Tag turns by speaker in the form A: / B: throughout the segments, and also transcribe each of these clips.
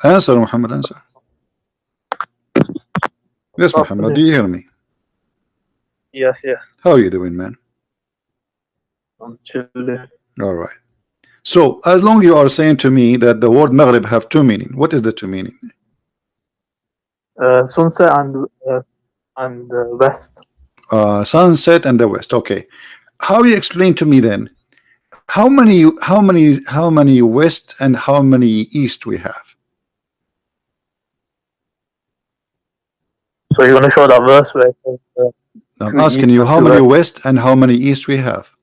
A: Answer, Muhammad, answer. Yes, Muhammad, do you hear me?
B: Yes, yes.
A: How are you doing, man?
B: I'm chilling.
A: All right. So, as long you are saying to me that the word Maghrib have two meaning, what is the two meaning?
B: Sunset and west.
A: Sunset and the west. Okay. How you explain to me then? How many west and how many east we have?
B: So you want to show that verse where it says,
A: I'm
B: two
A: asking
B: east
A: you
B: and
A: how
B: two
A: many
B: west?
A: west and how many east we have.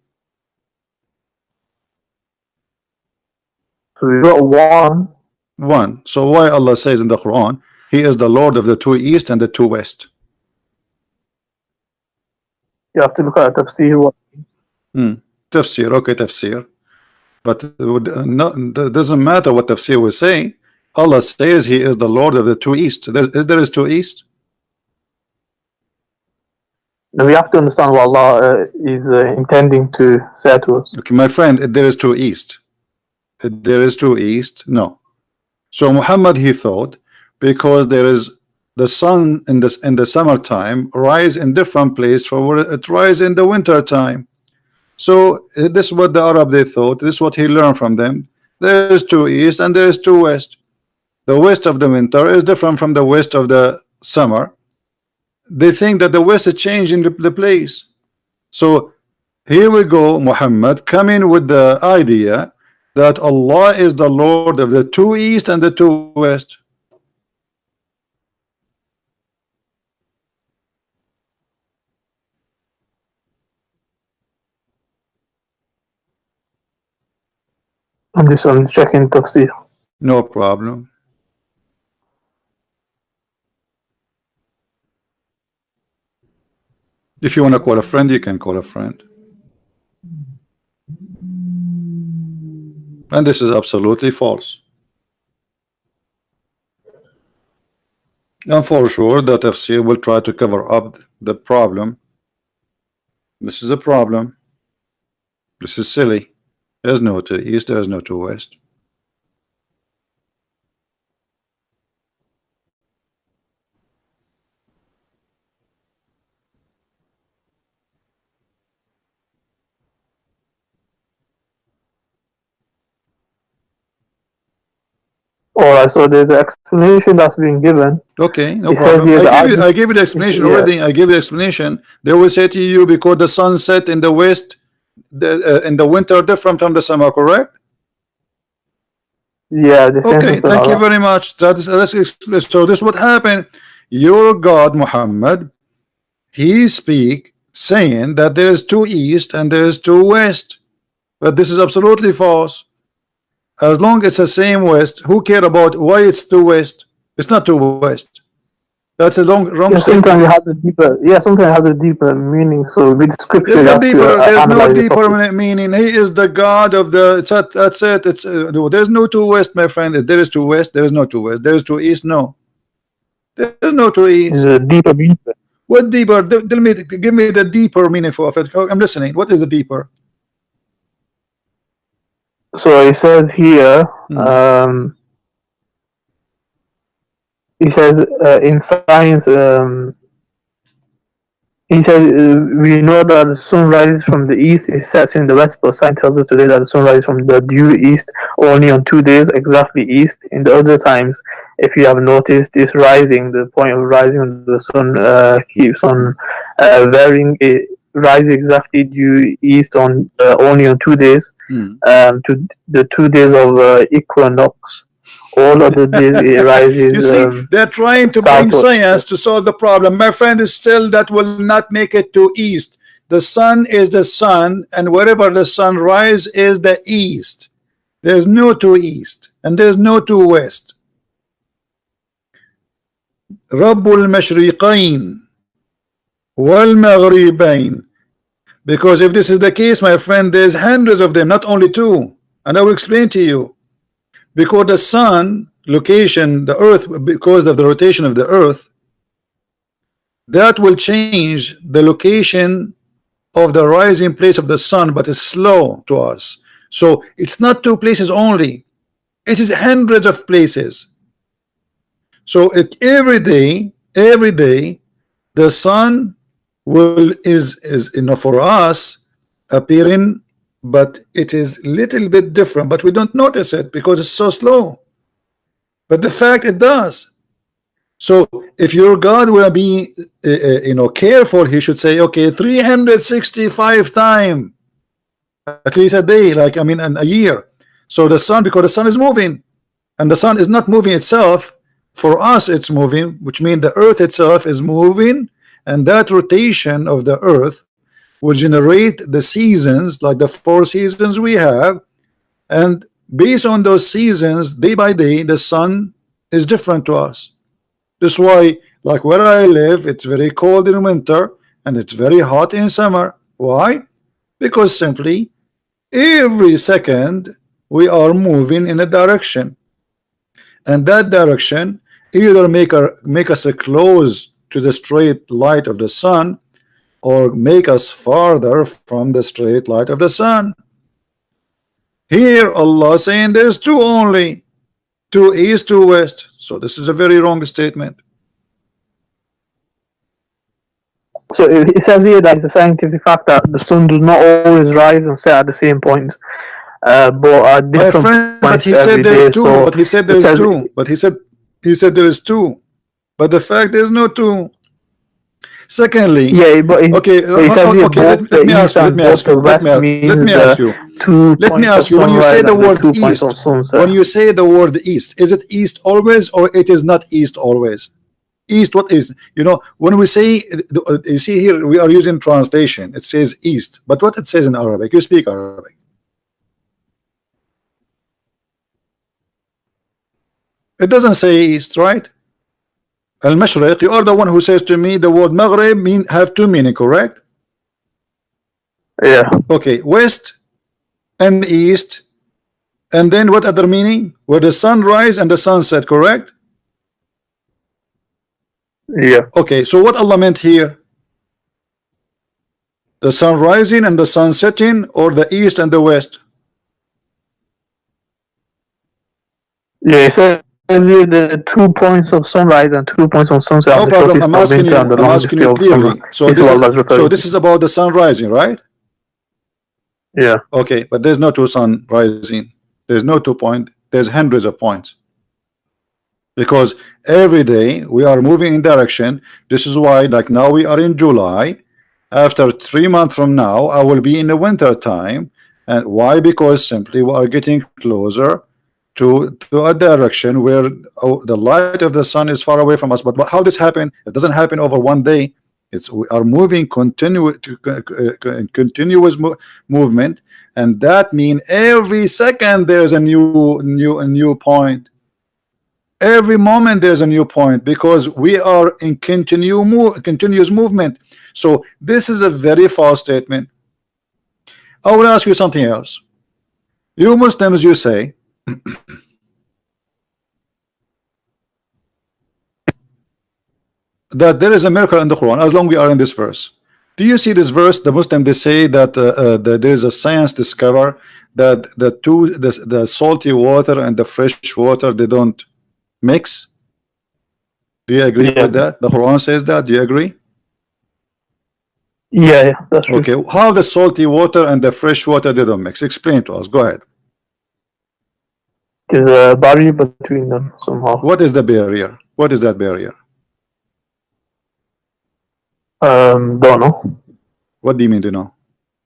B: So we got one.
A: One. So why Allah says in the Quran, He is the Lord of the two east and the two west?
B: You have to look at tafsir. What?
A: Tafsir, okay, tafsir. But it doesn't matter what tafsir will say. Allah says He is the Lord of the two east. There is two east.
B: Now we have to understand what Allah is intending to say to us.
A: Okay, my friend, there is two east. There is two east. No. So Muhammad, he thought, because there is the sun in the summertime rise in different place from where it rise in the winter time. So this is what the Arab they thought. This is what he learned from them. There is two east and there is two west. The west of the winter is different from the west of the summer. They think that the west is changing the place. So here we go, Muhammad coming with the idea that Allah is the Lord of the two east and the two west.
B: I'm just checking tafsir.
A: No problem. If you want to call a friend, you can call a friend. And this is absolutely false. And for sure, the tafsir will try to cover up the problem. This is a problem. This is silly. There's no to east, there's no to west.
B: Alright, so there's an explanation that's been given.
A: Okay, no
B: It says
A: problem.
B: here
A: I gave you the explanation
B: Yeah.
A: already. I gave you the explanation. They will say to you because the sun set in the west, in the winter different from the summer, correct?
B: Yeah, the same
A: Okay,
B: thing for
A: thank you
B: Allah.
A: very much. Let's explain. So this is what happened. Your God Muhammad, he speak saying that there is two east and there is two west, but this is absolutely false. As long as it's the same west, who care about why it's two west? It's not two west. That's a wrong
B: Yeah,
A: statement.
B: sometimes it has a deeper. Yeah, sometimes it has a deeper meaning. So with scripture,
A: There's
B: you
A: no
B: have
A: deeper.
B: to
A: There's no
B: analyze it
A: deeper
B: properly.
A: meaning. He is the God of the. That's it. It's there's no two west, my friend. There is two west. There is no two west. There is two east. No, there is no two
B: There's
A: east.
B: a deeper meaning.
A: What deeper? Tell me. Give me the deeper meaning for it. I'm listening. What is the deeper?
B: So it says here. He says in science. He says we know that the sun rises from the east, it sets in the west, but science tells us today that the sun rises from the due east only on 2 days, exactly east. In the other times, if you have noticed, this rising, the point of rising of the sun keeps on varying. It rises exactly due east on only on 2 days, to the 2 days of equinox. All other days it rises.
A: You see, they're trying to bring
B: southward.
A: science to solve the problem. My friend is still that will not make it to east. The sun is the sun, and wherever the sun rises is the east. There's no to east, and there's no to west. Rabbul Mashriqain wal Maghribain. Because if this is the case, my friend, there's hundreds of them, not only two. And I will explain to you. Because the sun location, the earth, because of the rotation of the earth, that will change the location of the rising place of the sun, but it's slow to us. So it's not two places only, it is hundreds of places. So every day, the sun will is for us appearing, but it is little bit different, but we don't notice it because it's so slow. But the fact it does. So if your God will be careful, he should say, okay, 365 times at least a day, like I mean, a year. So the sun, because the sun is moving, and the sun is not moving itself. For us, it's moving, which means the earth itself is moving, and that rotation of the earth will generate the seasons, like the 4 seasons we have, and based on those seasons, day by day, the sun is different to us. That's why, like where I live, it's very cold in winter and it's very hot in summer. Why? Because simply every second we are moving in a direction, and that direction either make us close to the straight light of the sun, or make us farther from the straight light of the sun. Here Allah saying there's two only, two east, two west. So this is a very wrong statement.
B: So it says here that it's a scientific fact that the sun does not always rise and set at the same points, but at
A: My
B: different
A: friend, but
B: points
A: he said
B: every
A: there's
B: day.
A: two.
B: So
A: But he said
B: it
A: there's
B: says,
A: two. But he said there is two. But the fact there's no two. Secondly,
B: yeah, but
A: okay,
B: it says here
A: okay.
B: both
A: Let
B: the
A: me ask
B: east
A: you.
B: and both the west
A: Let
B: means
A: me
B: the
A: ask you.
B: 2
A: Let me
B: points of
A: ask you. When you say
B: sunrise
A: the
B: and the
A: word
B: 2 points of
A: east,
B: sunset.
A: when you say the word east, is it east always, or it is not east always? East, what is? When we say, you see here, we are using translation. It says east, but what it says in Arabic? You speak Arabic. It doesn't say east, right? Al-Mashriq, you are the one who says to me the word Maghrib have two meaning, correct?
B: Yeah.
A: Okay, west and east, and then what other meaning? Where the sunrise and the sunset, correct?
B: Yeah.
A: Okay, so what Allah meant here? The sun rising and the sun setting, or the east and the west?
B: Yeah, it says here the 2 points of sunrise and 2 points of sunset
A: No
B: on the
A: problem.
B: shortest of winter and the
A: I'm
B: longest
A: asking
B: day
A: you
B: of summer.
A: clearly. So
B: This is what Allah is referring
A: this
B: to.
A: is about the sun rising, right?
B: Yeah.
A: Okay, but there's no two sun rising. There's no 2 point. There's hundreds of points. Because every day we are moving in direction. This is why, like now we are in July. After 3 months from now, I will be in the winter time. And why? Because simply we are getting closer to a direction where the light of the sun is far away from us. But how this happen? It doesn't happen over one day. We are moving continuous movement, and that means every second there's a new point. Every moment there's a new point, because we are in continuous movement. So this is a very false statement. I will ask you something else. You Muslims, you say that there is a miracle in the Quran. As long we are in this verse, do you see this verse? The Muslim, they say that there is a science discover that the salty water and the fresh water, they don't mix. Do you agree with that? The Quran says that. Do you agree?
B: Yeah, that's true.
A: Okay, how the salty water and the fresh water, they don't mix? Explain to us. Go ahead.
B: There's a barrier between them somehow.
A: What is the barrier? What is that barrier?
B: Don't know.
A: What do you mean to know?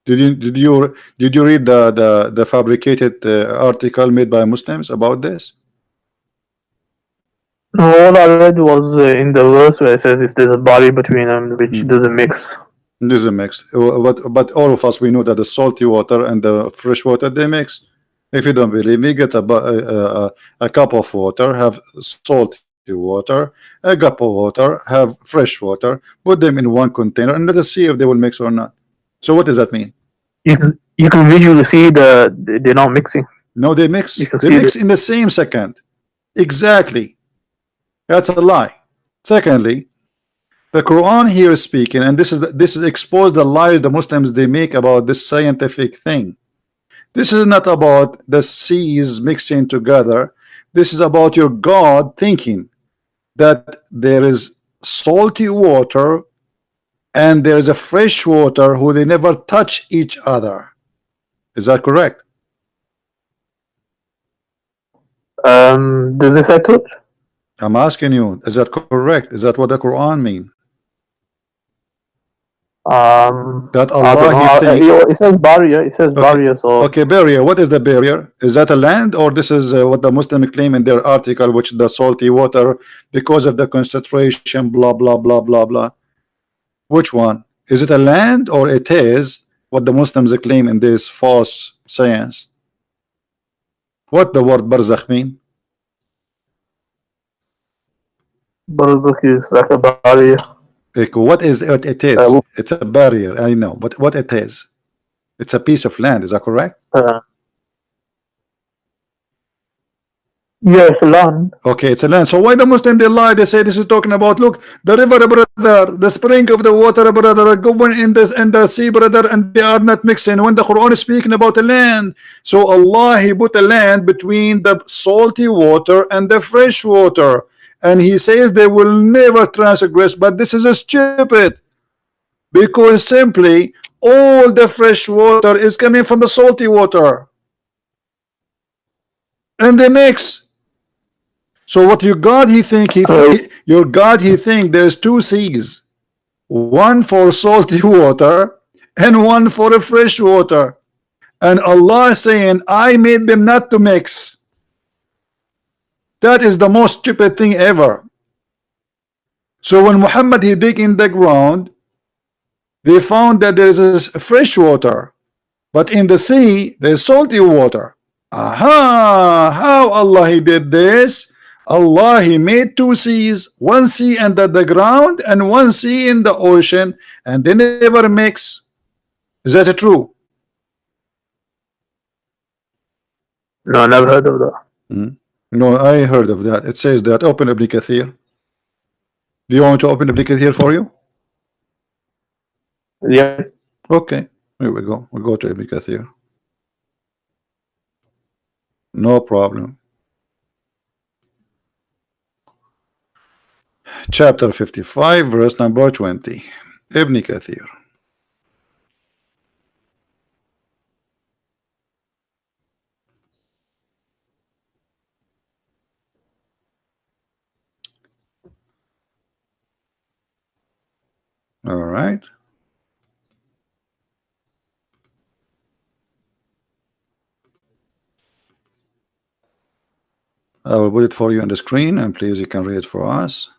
A: Did you read the fabricated article made by Muslims about this?
B: No, all I read was in the verse where it says there's a barrier between them which doesn't mix.
A: Doesn't mix. But all of us, we know that the salty water and the fresh water, they mix. If you don't believe me, get a cup of water, have salty water, a cup of water, have fresh water, put them in one container, and let us see if they will mix or not. So what does that mean?
B: You can visually see they're not mixing.
A: No, they mix.
B: You can
A: They
B: see
A: mix in the same second. Exactly. That's a lie. Secondly, the Quran here is speaking, and this is exposed the lies the Muslims they make about this scientific thing. This is not about the seas mixing together. This is about your God thinking. that there is salty water and there is a fresh water who they never touch each other. Is that correct?
B: Does this say touch?
A: I'm asking you, is that correct? Is that what the Quran mean? That
B: I don't
A: Allah
B: know.
A: he think
B: It says barrier. It says
A: okay,
B: barrier. So
A: okay, barrier. What is the barrier? Is that a land, or this is what the Muslim claim in their article, which the salty water because of the concentration, blah blah blah blah blah. Which one? Is it a land, or it is what the Muslims claim in this false science? What the word barzakh mean?
B: barzakh is like a barrier.
A: Like, what is it? It is. It's a barrier. I know, but what it is? It's a piece of land. Is that correct?
B: Yeah, it's land.
A: Okay, it's a land. So why the Muslim they lie? They say this is talking about, look, the river, brother, the spring of the water, brother, are going in the sea, brother, and they are not mixing. When the Quran is speaking about a land, so Allah he put a land between the salty water and the fresh water, and he says they will never transgress. But this is a stupid, because simply all the fresh water is coming from the salty water, and they mix. So what your God he think your God he think there's two seas, one for salty water and one for a fresh water, and Allah saying I made them not to mix. That is the most stupid thing ever. So when Muhammad he dig in the ground, they found that there is fresh water, but in the sea there's salty water. Aha, how Allah he did this? Allah he made two seas, one sea under the ground and one sea in the ocean, and they never mix. Is that true?
B: No, I never heard of that.
A: No, I heard of that. It says that. Open Ibn Kathir. Do you want me to open Ibn Kathir for you?
B: Yeah.
A: Okay, here we go. We'll go to Ibn Kathir. No problem. Chapter 55, verse number 20. Ibn Kathir. All right. I will put it for you on the screen, and please you can read it for us.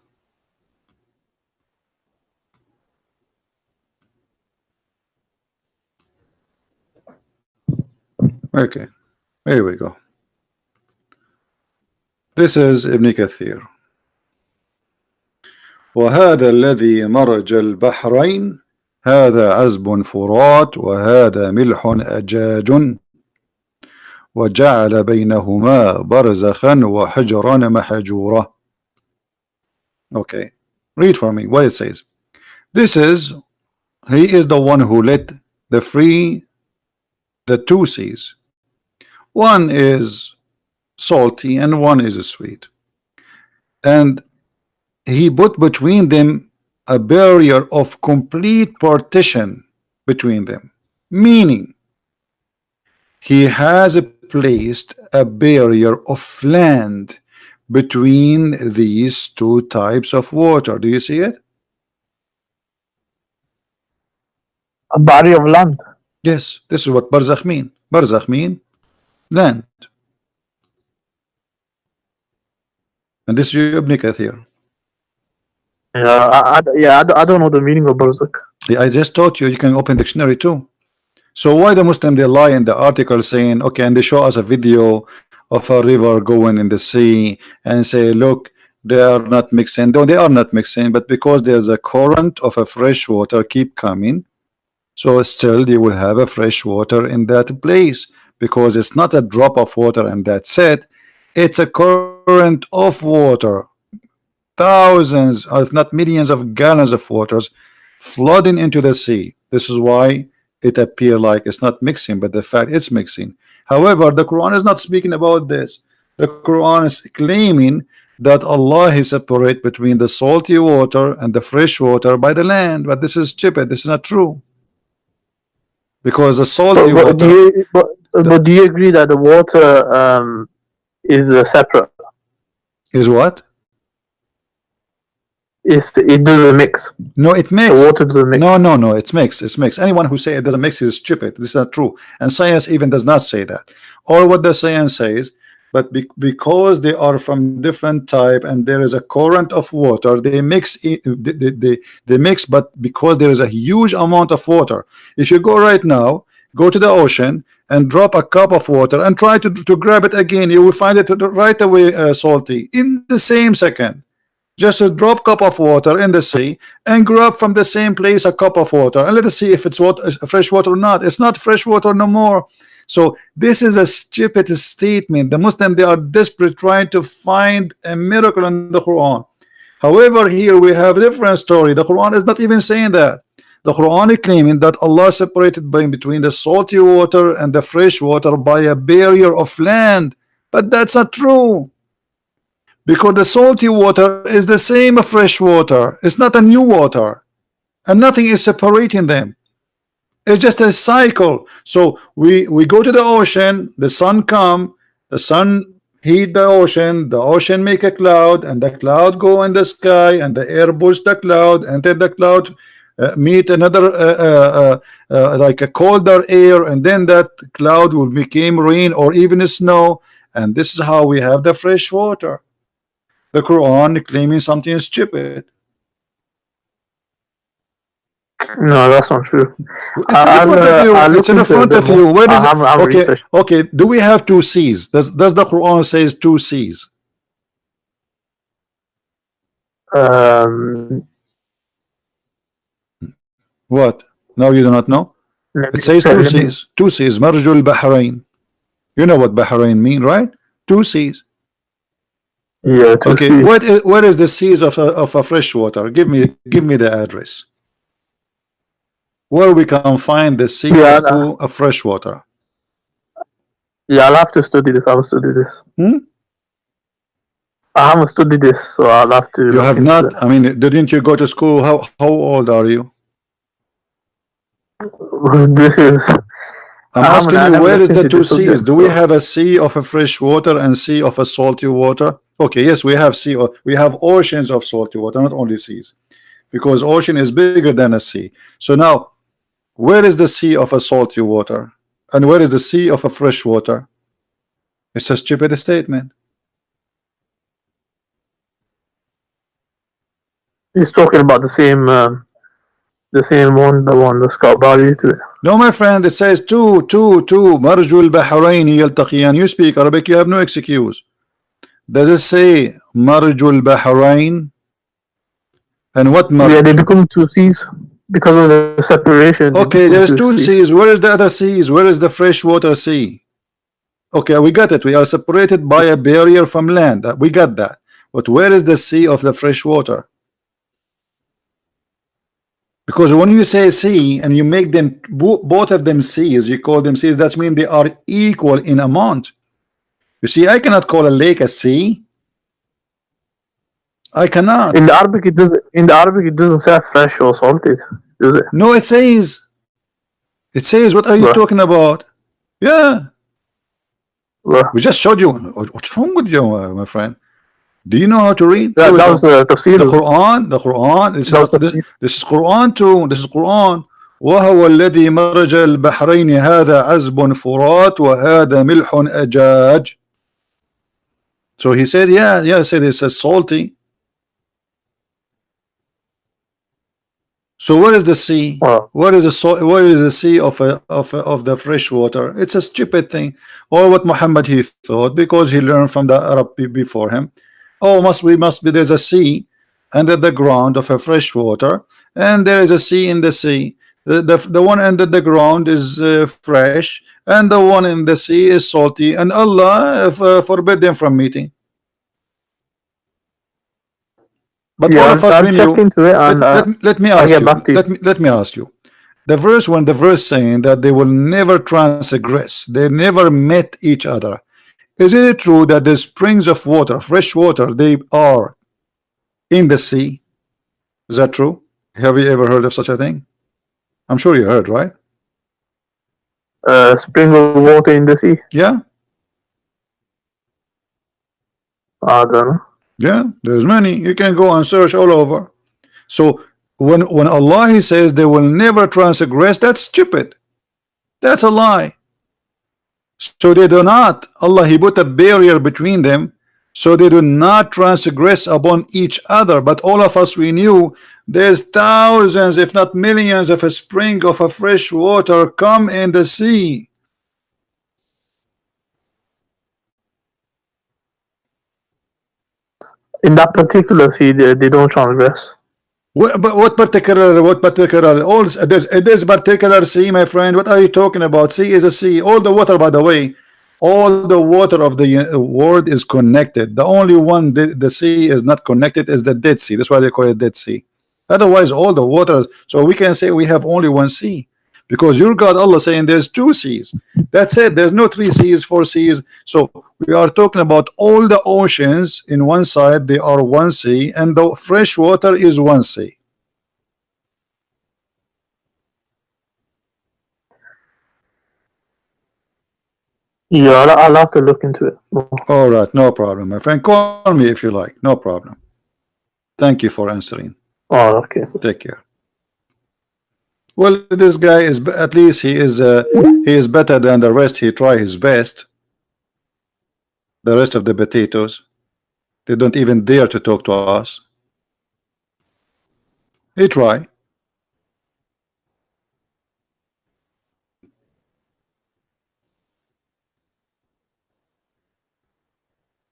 A: Okay, here we go. This is Ibn Kathir. وهذا الذي مرج البحرين هذا عذب فرات وهذا ملح أجاج وجعل بينهما برزخا وحجرا محجورا. Okay, read for me what it says. This is, he is the one who let the two seas. One is salty and one is sweet, and he put between them a barrier of complete partition between them, meaning he has placed a barrier of land between these two types of water. Do you see it?
B: A barrier of land.
A: Yes, this is what barzakh mean. Barzakh mean land, and this is Ibn Kathir.
B: I don't know the meaning of barzakh.
A: I just taught you. You can open dictionary too. So why the Muslim they lie in the article saying, okay, and they show us a video of a river going in the sea and say, look, they are not mixing. No, they are not mixing, but because there's a current of a fresh water keep coming, so still you will have a fresh water in that place, because it's not a drop of water and that's it. It's a current of water, thousands, if not millions of gallons of waters flooding into the sea. This is why it appear like it's not mixing, but the fact it's mixing. However, the Quran is not speaking about this. The Quran is claiming that Allah is separate between the salty water and the fresh water by the land, but this is stupid. This is not true, because the salty water,
B: but do you agree that the water is separate?
A: is what?
B: It doesn't mix.
A: No, it makes.
B: The water doesn't mix.
A: No, it's mixed. It's mixed. Anyone who say it doesn't mix is stupid. This is not true, and science even does not say that. Or what the science says, but because they are from different type and there is a current of water, they mix. They mix, but because there is a huge amount of water. If you go right now, go to the ocean and drop a cup of water and try to grab it again, you will find it right away salty in the same second. Just a drop cup of water in the sea and grab from the same place a cup of water and let us see if it's fresh water or not. It's not fresh water no more. So this is a stupid statement. The Muslims, they are desperate trying to find a miracle in the Quran. However, here we have a different story. The Quran is not even saying that. The Quran is claiming that Allah separated between the salty water and the fresh water by a barrier of land, but that's not true. Because the salty water is the same as fresh water. It's not a new water, and nothing is separating them. It's just a cycle. So we go to the ocean, the sun come, the sun heat the ocean make a cloud, and the cloud go in the sky, and the air push the cloud, and then the cloud meet another like a colder air, and then that cloud will become rain or even snow, and this is how we have the fresh water. The Quran claiming something stupid.
B: No, that's not true.
A: It's in front of you. Where is it? Okay. Do we have two seas? Does the Quran says two seas? What? No, you do not know. It says two seas. Two seas. Marjul Bahrain. You know what Bahrain mean, right? Two seas.
B: Yeah.
A: Okay. What is the seas of a fresh water? Give me the address. Where we can find the sea of fresh water.
B: Yeah, I'll have to study this. I will study this. I haven't studied this, so I'll have to.
A: You have not? I mean, didn't you go to school? How old are you?
B: This is.
A: I'm asking you, where is the two seas? Do we have a sea of a fresh water and sea of a salty water? Okay, yes, we have sea. We have oceans of salty water, not only seas, because ocean is bigger than a sea. So now, where is the sea of a salty water, and where is the sea of a fresh water? It's a stupid statement.
B: He's talking about the same one, the one that's got value to it.
A: No, my friend, it says two. Marjul Bahrain yaltaqiyan. You speak Arabic, you have no excuse. Does it say Marjul Bahrain? And what Marj?
B: Yeah, they become two seas because of the separation.
A: Okay, there's two seas. Where is the other seas? Where is the freshwater sea? Okay, we got it. We are separated by a barrier from land. We got that. But where is the sea of the fresh water? Because when you say sea and you make them both of them seas, you call them seas, that means they are equal in amount. You see, I cannot call a lake a sea. I cannot.
B: In the Arabic, it doesn't. In the Arabic, it doesn't say fresh or salted, does it?
A: No, it says. It says. What are you talking about? Yeah. We just showed you. What's wrong with you, my friend? Do you know how to read?
B: That was
A: the Quran. The Quran. This is Quran too. This is Quran. وهو الذي مرج البحرين هذا عذب فرات وهذا ملح أجاج. So he said, he said it says salty. So what is the sea? What is the sea of the fresh water? It's a stupid thing. Or what Muhammad he thought, because he learned from the Arab before him. Oh, must be there's a sea under the ground of a fresh water, and there is a sea in the sea. The one under the ground is fresh, and the one in the sea is salty, and Allah forbid them from meeting. But all of us, let me ask you. The verse saying that they will never transgress, they never met each other. Is it true that the springs of water, fresh water, they are in the sea? Is that true? Have you ever heard of such a thing? I'm sure you heard, right?
B: Spring of water in the sea.
A: Yeah,
B: I don't know.
A: yeah, there's many. You can go and search all over. So when Allah He says they will never transgress, that's stupid. That's a lie. So they do not. Allah He put a barrier between them, so they do not transgress upon each other. But all of us, we knew there's thousands, if not millions, of a spring of a fresh water come in the sea.
B: In that particular sea, they don't transgress.
A: But what particular? What particular? All this particular sea, my friend. What are you talking about? Sea is a sea. All the water, by the way, all the water of the world is connected. The only one the sea is not connected is the Dead Sea. That's why they call it Dead Sea. Otherwise, all the waters. So we can say we have only one sea, because your God Allah saying there's two seas. That's it. There's no three seas, four seas. So we are talking about all the oceans in one side. They are one sea, and the fresh water is one sea.
B: Yeah, I'll have to look into it more.
A: All right, no problem, my friend. Call me if you like. No problem. Thank you for answering.
B: Oh, okay.
A: Take care. Well, this guy is at least he is better than the rest. He try his best. The rest of the potatoes, they don't even dare to talk to us. He try.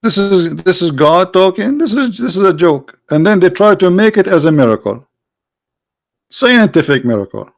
A: This is God talking. This is a joke, and then they try to make it as a miracle, scientific miracle.